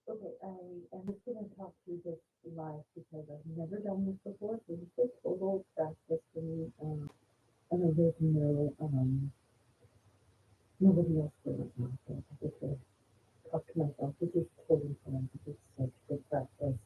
Okay, I am just gonna talk through this live because I've never done this before, so this is total practice for me. And there's nobody else for right now, so I get to talk to myself, which is totally fine because it's such good practice.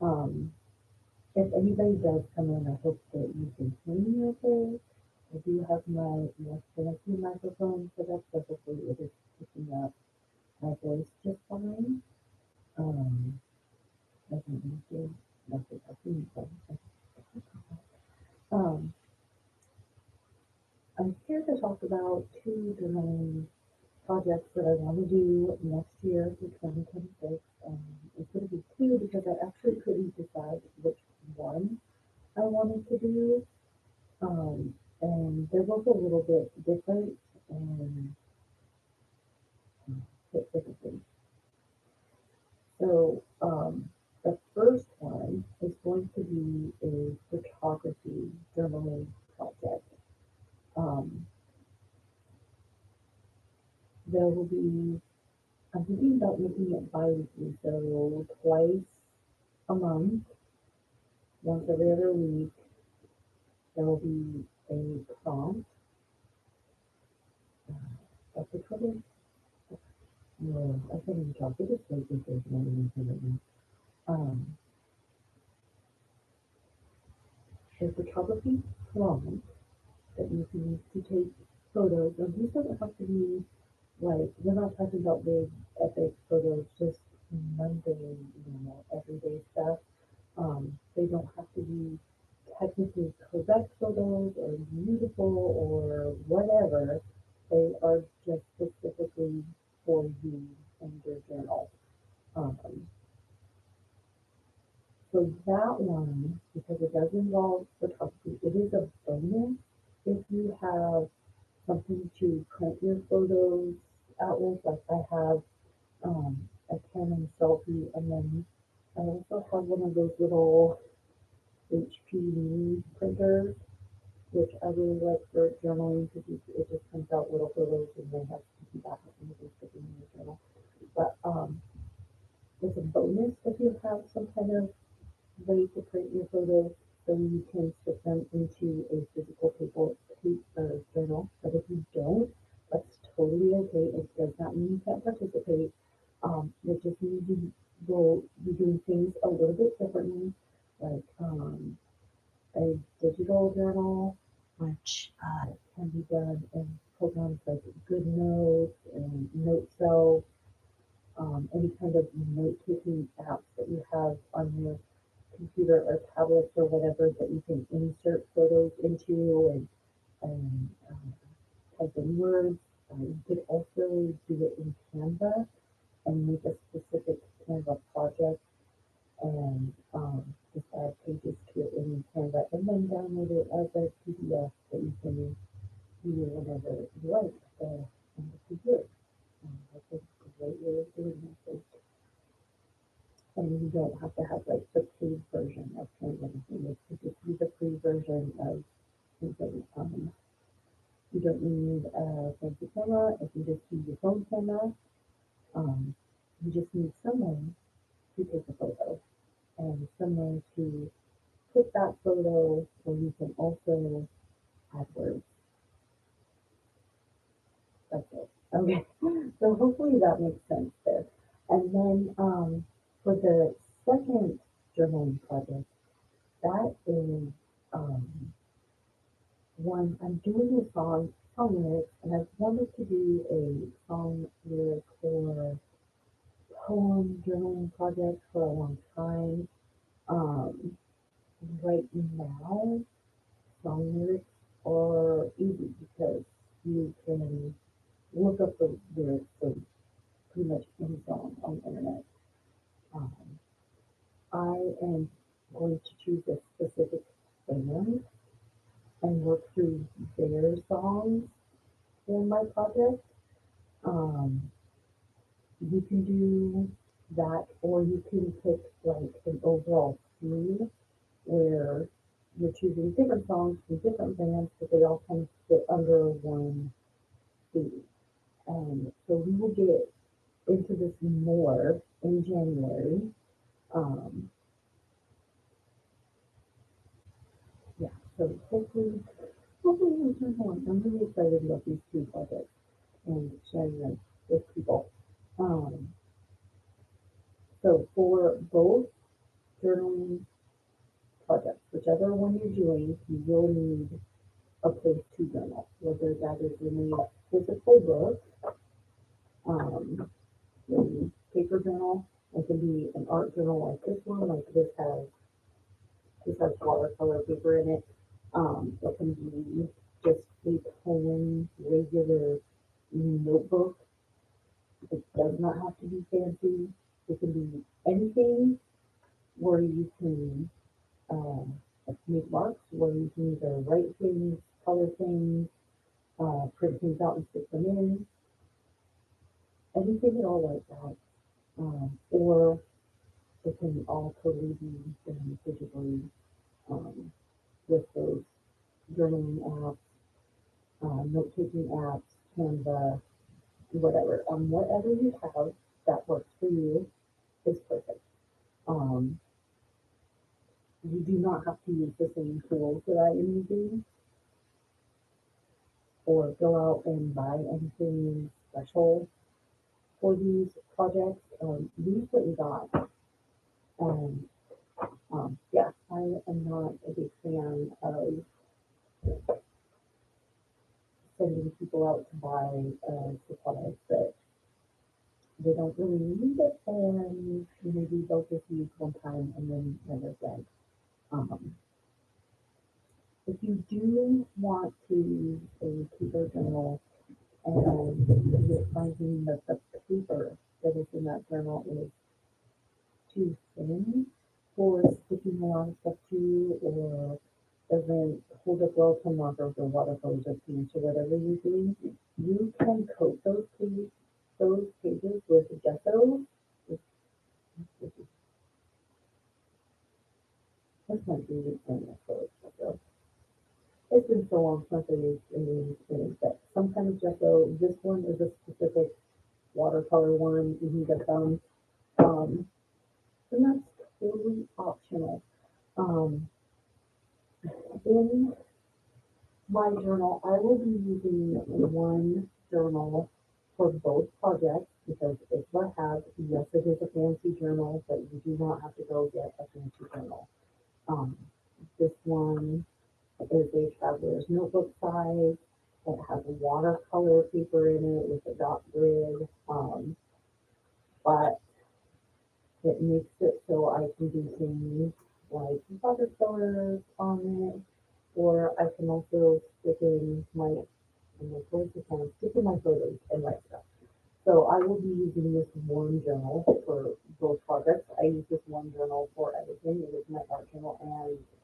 Um, if anybody does come in, I hope that you can hear me okay. I do have my fancy microphone set up, so hopefully it is picking up my voice just fine. Um, doesn't need to, nothing, nothing. Um, I'm here to talk about two journaling projects that I want to do next year for 2026. It's going to be two because I actually couldn't decide which one I wanted to do. And they're both a little bit different and hit different things. So the first one is going to be a photography journaling project. Um, there will be I'm thinking about making it bi-weekly, so twice a month, once every other week, there will be a prompt. That's a couple. No, I can't even talk. It is so good for right now. Um, a photography prompt that you can use to take photos. And these doesn't have to be like, we're not talking about big epic photos, just mundane, everyday stuff. They don't have to be technically correct photos or beautiful or whatever. They are just specifically for you and your journal. Um, so that one, because it does involve photography, it is a bonus if you have something to print your photos out with. Like I have a Canon selfie, and then I also have one of those little HP mini printers, which I really like for journaling because it just prints out little photos and then has to be back up and you can stick in your journal. But it's a bonus if you have some kind of way to print your photos so you can stick them into a physical paper journal. But if you don't, that's totally okay. It does not mean you can't participate. It just means you will be doing things a little bit differently, like a digital journal, which can be done in programs like GoodNotes and NoteCell, any kind of note-taking apps that you have on your computer or tablets or whatever that you can insert photos into and type in words. You could also do it in Canva and make a specific Canva project and just add pages to it in Canva and then download it as a PDF that you can view whenever you like on the computer. That's a great way of doing this. And you don't have to have like the paid version of Canva. You could just use the free version of something. You don't need a fancy camera. If you just use your phone camera, um, you just need someone to take a photo and someone to put that photo where you can also add words. That's it. Okay. So hopefully that makes sense there. And then for the second journaling project, that is um, one I'm doing a song lyrics, and I've wanted to do a song lyric or poem journaling project for a long time. Um, right now, song lyrics are easy because you can look up the lyrics of pretty much any song on the internet. Um, I am going to choose a specific band and work through their songs in my project. Um, you can do that, or you can pick like an overall theme where you're choosing different songs from different bands, but they all kind of fit under one theme. So we will get into this more in January. Um, yeah, so hopefully it'll turn on. I'm really excited about these two projects and sharing them with people. Um, so for both journaling projects, whichever one you're doing, you will need a place to journal, whether that is in a physical book, a paper journal, it can be an art journal like this one, like this has watercolor paper in it. It can be just a plain regular notebook. It does not have to be fancy. It can be anything where you can make marks, where you can either write things, color things, print things out and stick them in, anything at all like that. Or it can all totally be done digitally um, with those journaling apps, note-taking apps, Canva, whatever. Whatever you have that works for you is perfect. Um, you do not have to use the same tools that I am using or go out and buy anything special for these projects. Use what you got. And yeah, I am not a big fan of sending people out to buy supplies that they don't really need it and maybe they'll just use one time and then never again. Um, if you do want to use a paper journal and you're finding that the paper that is in that journal is too thin for sticking a lot of stuff to or doesn't hold up well to markers or watercolors or paints or whatever you're doing, you can coat those pages with gesso. That's my favorite thing of gesso. It's been so long since I used any thing, but some kind of gesso. This one is a specific watercolor one. You can get them. Um, and that's totally optional. Um, in my journal, I will be using one journal for both projects because it's what I have. Yes, it is a fancy journal, but you do not have to go get a fancy journal. Um, this one is a traveler's notebook size. It has a watercolor paper in it with a dot grid, but it makes it so I can do things like watercolors on it, or I can also stick in my choice account, stick in my photos and write stuff. So I will be using this one journal for both projects. I use this one journal for everything. It is my art journal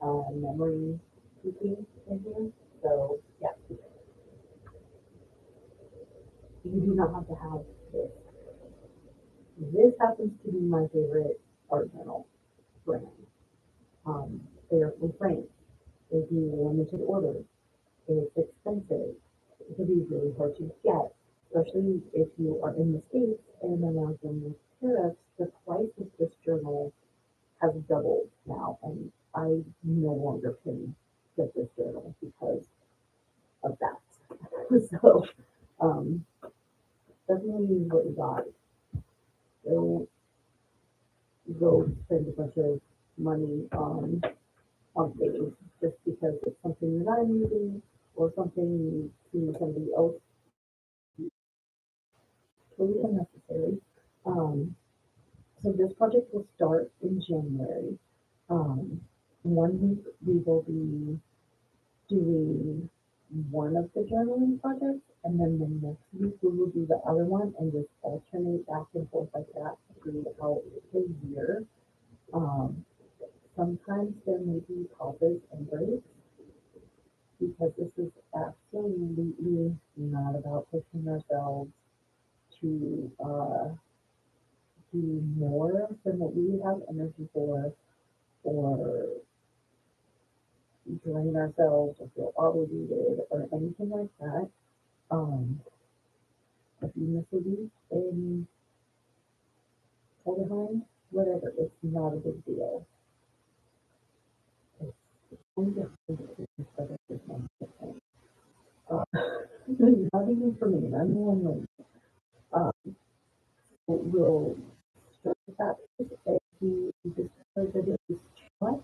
and memory keeping in here. So yeah, you do not have to have this. This happens to be my favorite art journal brand. They're from France. They do limited orders. It's expensive. It can be really hard to get, especially if you are in the States and imagine with tariffs, the price of this journal has doubled now, and I no longer can get this journal because of that. So, um, definitely use what you got. Don't go spend a bunch of money on things just because it's something that I'm using or something you see somebody else totally unnecessary. Um, so this project will start in January. Um, one week we will be doing one of the journaling projects, and then the next week we will do the other one and just alternate back and forth like that throughout the year. Um, sometimes there may be pauses and breaks because this is absolutely not about pushing ourselves to do more than what we have energy for or drain ourselves or feel obligated or anything like that. Um, if you miss a week, then fall behind, whatever, it's not a big deal. It's only the hard that is not the thing. Uh, not even for me, I'm the one like, we'll start with that piece. If we discover that it is too much,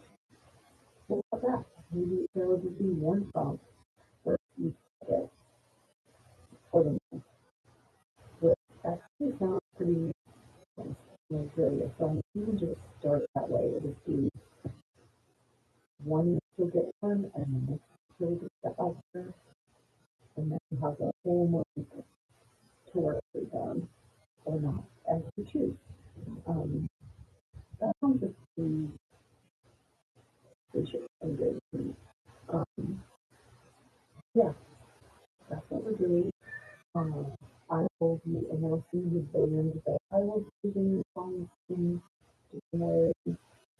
we'll cut that. Maybe there will just be one song for each project for the month. Which actually sounds pretty luxurious. So I'm even just start that way. It'll just be one you'll get done, and the next you'll get that out there, and then you have the whole month to work it done or not, as you choose. Um, that sounds just pretty appreciate and good to me. Um, yeah, that's what we're doing. Um, I will be announcing the band that I will be using songs in January.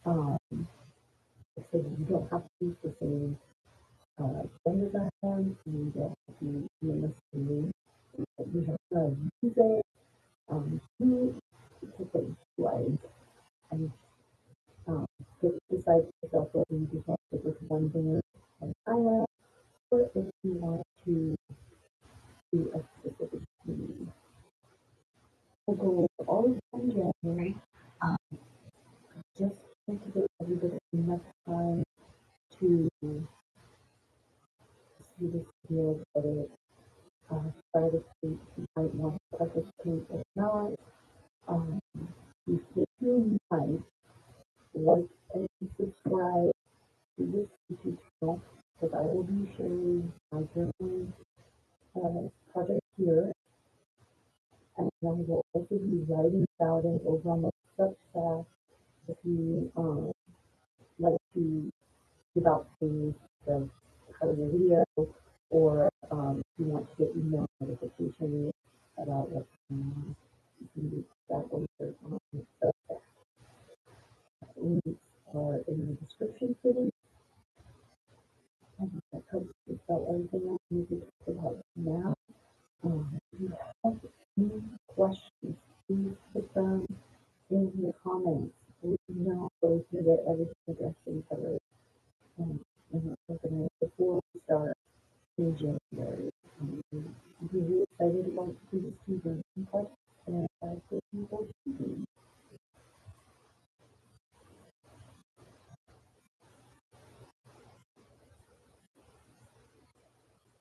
Um, so you don't have to use the same band as I am, you don't have to name us to me. We have to use it to take a like and decide yourself whether you just want to stick with one band and I am, or if you want to do a specific theme. We'll go over all of them in January. Um, just to give everybody enough time to see this video, whether it's start of week you might want to participate or not. Um, if you might like and subscribe to this YouTube channel, because I will be sharing my journaling project here, and I will also be writing about it over on the Substack if you like to give out things of how to video, or if you want to get email notifications about what's going on, you can do that over on Substack. Links are in the description for this. I think that covers just about everything else we need to talk about now. If you have any questions, please put them in the comments. We know those to get everything addressed and covered. And organized before we start in January. I'm really excited about this season project and I think people